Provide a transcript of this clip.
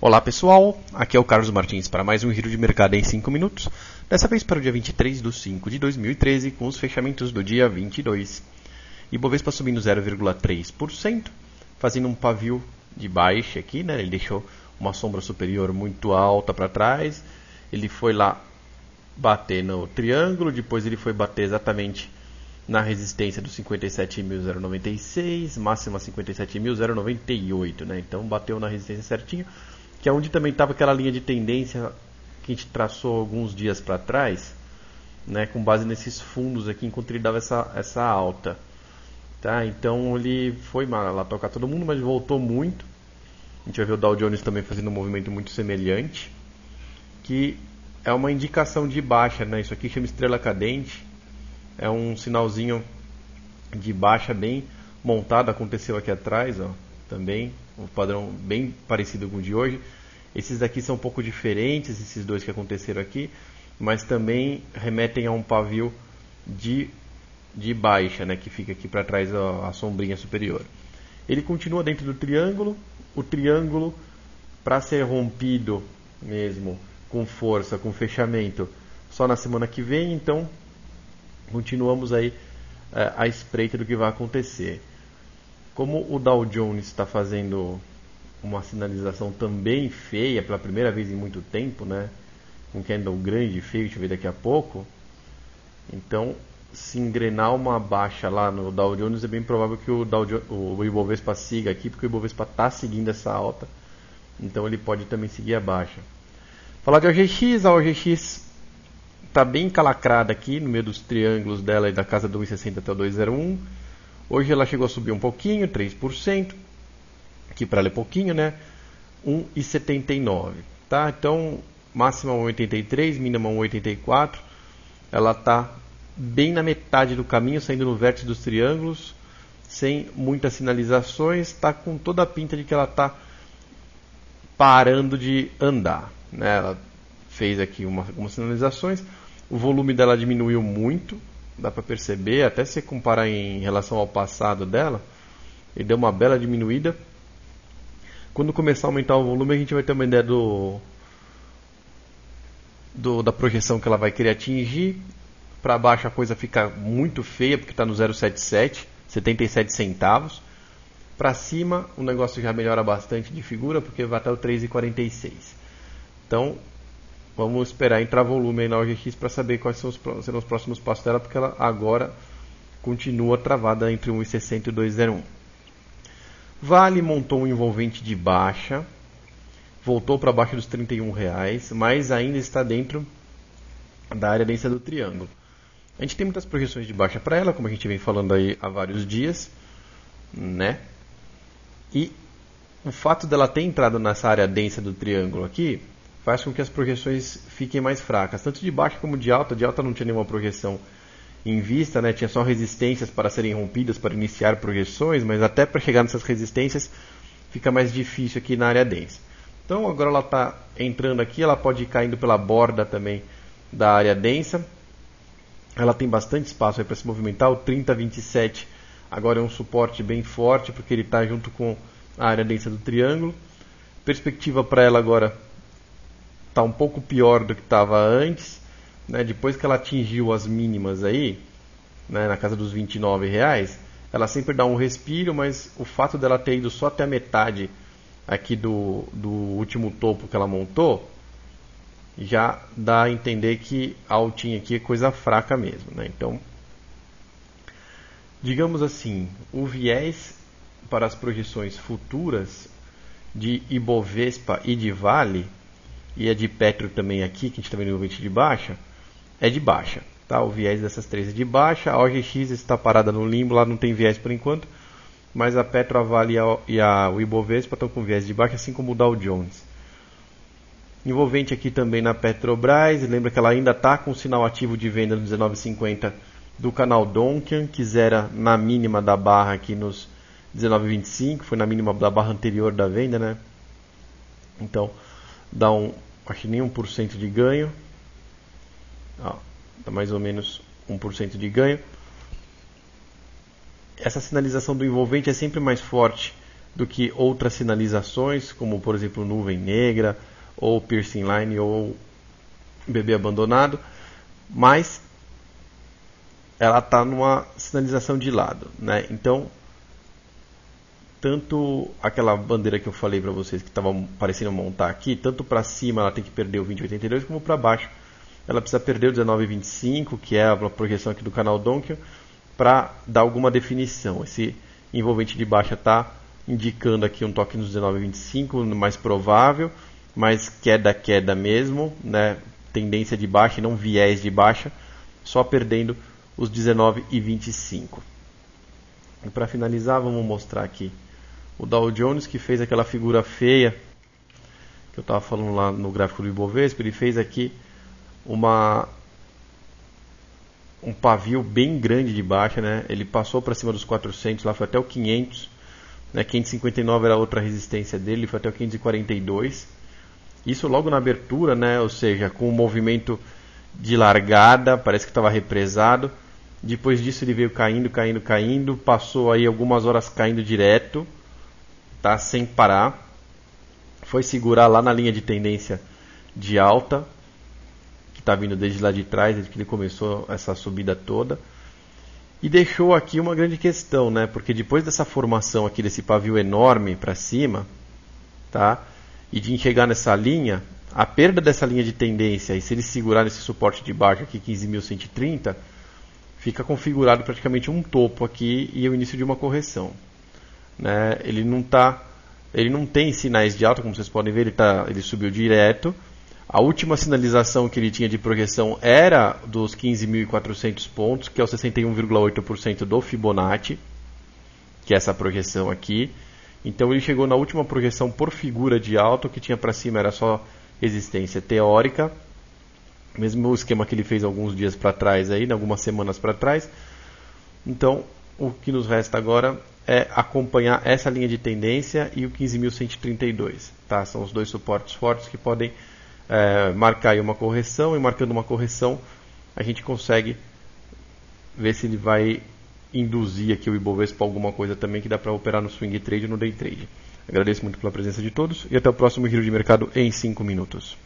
Olá pessoal, aqui é o Carlos Martins para mais um giro de mercado em 5 minutos, dessa vez para o dia 23 de 5 de 2013, com os fechamentos do dia 22. Ibovespa subindo 0,3%, fazendo um pavio de baixa aqui, né? Ele deixou uma sombra superior muito alta para trás, ele foi lá bater no triângulo, depois ele foi bater exatamente na resistência dos 57.096, máxima 57.098, né? Então bateu na resistência certinho, que é onde também estava aquela linha de tendência que a gente traçou alguns dias para trás, né? Com base nesses fundos aqui, enquanto ele dava essa alta, tá? Então ele foi lá tocar todo mundo, mas voltou muito. A gente vai ver o Dow Jones também fazendo um movimento muito semelhante, que é uma indicação de baixa, né? Isso aqui chama estrela cadente. É um sinalzinho de baixa bem montado, aconteceu aqui atrás, ó, também, um padrão bem parecido com o de hoje. Esses daqui são um pouco diferentes, esses dois que aconteceram aqui, mas também remetem a um pavio de baixa, né, que fica aqui para trás a sombrinha superior. Ele continua dentro do triângulo, o triângulo para ser rompido mesmo, com força, com fechamento, só na semana que vem, então continuamos aí à espreita do que vai acontecer. Como o Dow Jones está fazendo uma sinalização também feia, pela primeira vez em muito tempo, né? Um candle grande e feio, deixa eu ver daqui a pouco. Então, se engrenar uma baixa lá no Dow Jones, é bem provável que o Ibovespa siga aqui, porque o Ibovespa está seguindo essa alta. Então ele pode também seguir a baixa. Falar de OGX, a OGX está bem encalacrada aqui no meio dos triângulos dela e da casa do 1,60 até o 2,01. Hoje ela chegou a subir um pouquinho, 3%, aqui para ela é pouquinho, né? 1,79, tá? Então, máxima 1,83, mínima 1,84. Ela está bem na metade do caminho, saindo no vértice dos triângulos, sem muitas sinalizações, está com toda a pinta de que ela está parando de andar, né? Ela fez aqui algumas sinalizações, o volume dela diminuiu muito, dá para perceber, até se comparar em relação ao passado dela, ele deu uma bela diminuída. Quando começar a aumentar o volume, a gente vai ter uma ideia da projeção que ela vai querer atingir. Para baixo a coisa fica muito feia, porque está no 0,77, 77 centavos. Para cima o negócio já melhora bastante de figura, porque vai até o 3,46. Então vamos esperar entrar volume aí na OGX para saber quais serão os próximos passos dela, porque ela agora continua travada entre 1,60 e 2,01. Vale montou um envolvente de baixa, voltou para baixo dos R$31, mas ainda está dentro da área densa do triângulo. A gente tem muitas projeções de baixa para ela, como a gente vem falando aí há vários dias, né? E o fato dela ter entrado nessa área densa do triângulo aqui faz com que as projeções fiquem mais fracas, tanto de baixa como de alta. De alta não tinha nenhuma projeção em vista, né? Tinha só resistências para serem rompidas para iniciar projeções, mas até para chegar nessas resistências fica mais difícil aqui na área densa. Então agora ela está entrando aqui, ela pode ir caindo pela borda também da área densa. Ela tem bastante espaço para se movimentar. O 30,27 agora é um suporte bem forte, porque ele está junto com a área densa do triângulo. Perspectiva para ela agora está um pouco pior do que estava antes, né? Depois que ela atingiu as mínimas aí, né, na casa dos R$29, ela sempre dá um respiro, mas o fato dela ter ido só até a metade aqui do último topo que ela montou, já dá a entender que a altinha aqui é coisa fraca mesmo, né? Então, digamos assim, o viés para as projeções futuras de Ibovespa e de Vale, e a de Petro também aqui, que a gente está vendo no movimento de baixa, é de baixa, tá? O viés dessas três é de baixa. A OGX está parada no limbo, lá não tem viés por enquanto, mas a Petro, a Vale e o Ibovespa estão com viés de baixa, assim como o Dow Jones. Envolvente aqui também na Petrobras, lembra que ela ainda está com o sinal ativo de venda no 19,50 do canal Donkian, que zera na mínima da barra aqui nos 19,25, foi na mínima da barra anterior da venda, né? Então dá acho que nem 1% de ganho. Dá mais ou menos 1% de ganho. Essa sinalização do envolvente é sempre mais forte do que outras sinalizações, como por exemplo nuvem negra, ou piercing line, ou bebê abandonado, mas ela está numa sinalização de lado, né? Então, tanto aquela bandeira que eu falei para vocês que estava parecendo montar aqui, tanto para cima ela tem que perder o 20,82, como para baixo ela precisa perder o 19,25, que é a projeção aqui do canal Donkin, para dar alguma definição. Esse envolvente de baixa está indicando aqui um toque nos 19,25, mais provável, mas queda mesmo, né? Tendência de baixa e não viés de baixa, só perdendo os 19,25. E para finalizar, vamos mostrar aqui o Dow Jones, que fez aquela figura feia que eu estava falando lá no gráfico do Ibovespa. Ele fez aqui um pavio bem grande de baixa, né? Ele passou para cima dos 400, lá foi até o 500, né? 559 era a outra resistência dele, ele foi até o 542. Isso logo na abertura, né? Ou seja, com um movimento de largada, parece que estava represado. Depois disso ele veio caindo, passou aí algumas horas caindo direto, tá? Sem parar. Foi segurar lá na linha de tendência de alta, que está vindo desde lá de trás, desde que ele começou essa subida toda. E deixou aqui uma grande questão, né? Porque depois dessa formação aqui, desse pavio enorme para cima, tá? E de chegar nessa linha, a perda dessa linha de tendência, e se ele segurar nesse suporte de baixo aqui, 15.130, fica configurado praticamente um topo aqui e o início de uma correção, né? Ele não tem sinais de alta, como vocês podem ver, ele subiu direto. A última sinalização que ele tinha de projeção era dos 15.400 pontos, que é o 61,8% do Fibonacci, que é essa projeção aqui. Então ele chegou na última projeção por figura de alta, o que tinha para cima era só resistência teórica, mesmo o esquema que ele fez alguns dias para trás, aí, algumas semanas para trás. Então o que nos resta agora é acompanhar essa linha de tendência e o 15.132. Tá? São os dois suportes fortes que podem marcar aí uma correção, e marcando uma correção a gente consegue ver se ele vai induzir aqui o Ibovespa alguma coisa também que dá para operar no swing trade e no day trade. Agradeço muito pela presença de todos e até o próximo giro de mercado em 5 minutos.